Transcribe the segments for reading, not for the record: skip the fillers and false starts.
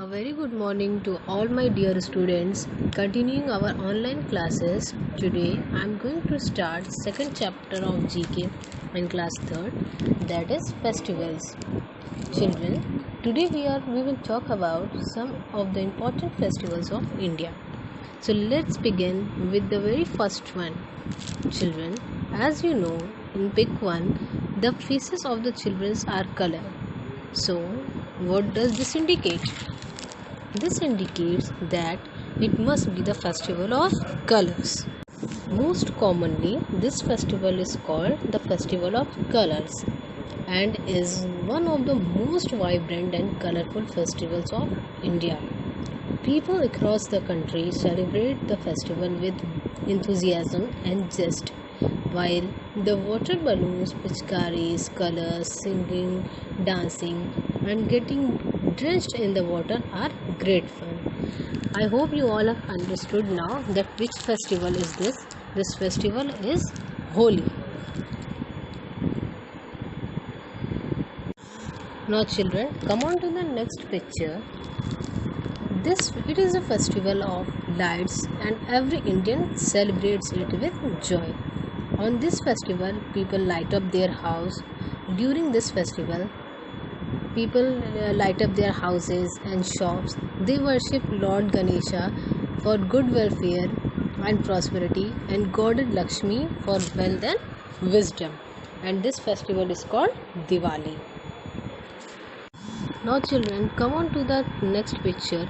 A very good morning to all my dear students. Continuing our online classes, today I am going to start second chapter of GK in class 3rd, that is festivals. Children, today we will talk about some of the important festivals of India. So let's begin with the very first one. Children, as you know, in pick 1, the faces of the children are colored. So, what does this indicate? This indicates that it must be the festival of colors. Most commonly, this festival is called the Festival of Colors and is one of the most vibrant and colorful festivals of India. People across the country celebrate the festival with enthusiasm and zest, while the water balloons, pitchkaris, colors, singing, dancing, and getting drenched in the water are great fun. I hope you all have understood now that which festival is this. This festival is Holi. Now children, come on to the next picture. It is a festival of lights and every Indian celebrates it with joy. On this festival, people light up their house. During this festival, people light up their houses and shops. They worship Lord Ganesha for good welfare and prosperity and Goddess Lakshmi for wealth and wisdom. And this festival is called Diwali. Now children, come on to the next picture.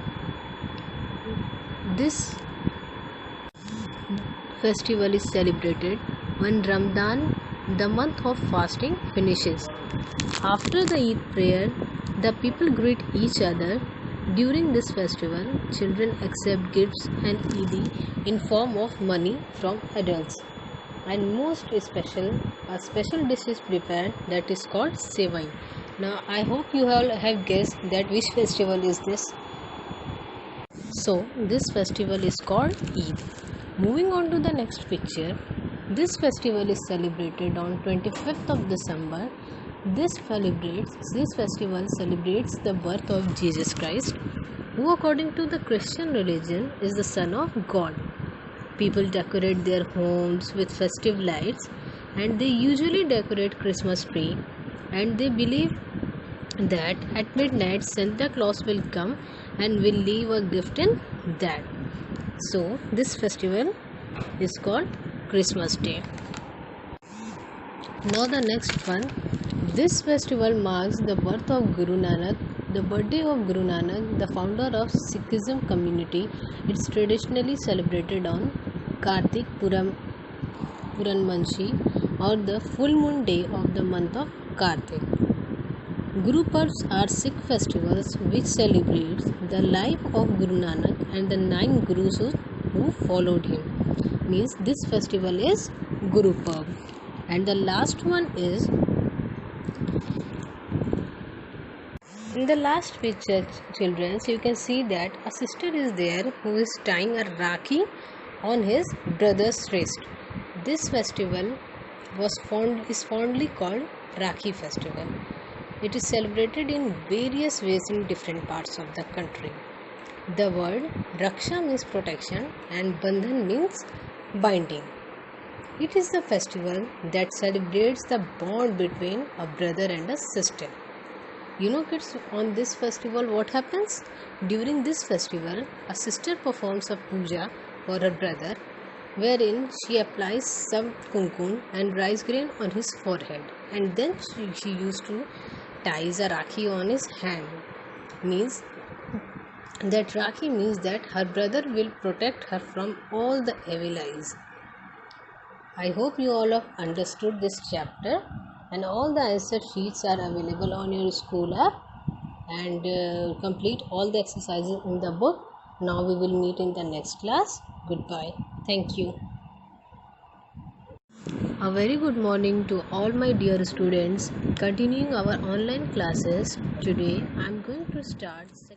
This festival is celebrated when Ramadan, the month of fasting, finishes. After the Eid prayer, the people greet each other. During this festival, children accept gifts and Eid in form of money from adults. And most special, a special dish is prepared that is called Sevai. Now, I hope you all have guessed that which festival is this. So, this festival is called Eid. Moving on to the next picture, this festival is celebrated on 25th of December. This festival celebrates the birth of Jesus Christ, who according to the Christian religion is the Son of God. People decorate their homes with festive lights and they usually decorate Christmas tree, and they believe that at midnight Santa Claus will come and will leave a gift in that. So this festival is called Christmas Day. Now the next one. This festival marks the birth of Guru Nanak, the birthday of Guru Nanak, the founder of Sikhism community. It's traditionally celebrated on Kartik Puranmanshi or the full moon day of the month of Kartik. Guru Purvs are Sikh festivals which celebrates the life of Guru Nanak and the 9 Gurus who followed him. Means this festival is Guru Purv. And the last one is, in the last picture children, so you can see that a sister is there who is tying a Rakhi on his brother's wrist. This festival is fondly called Rakhi festival. It is celebrated in various ways in different parts of the country. The word Raksha means protection and Bandhan means binding. It is the festival that celebrates the bond between a brother and a sister. You know kids, on this festival what happens? During this festival, a sister performs a puja for her brother, wherein she applies some kumkum and rice grain on his forehead, and then she used to ties a Rakhi on his hand. Means that Rakhi means that her brother will protect her from all the evil eyes. I hope you all have understood this chapter, and all the answer sheets are available on your school app, and complete all the exercises in the book. Now we will meet in the next class. Goodbye. Thank you. A very good morning to all my dear students. Continuing our online classes, today I am going to start second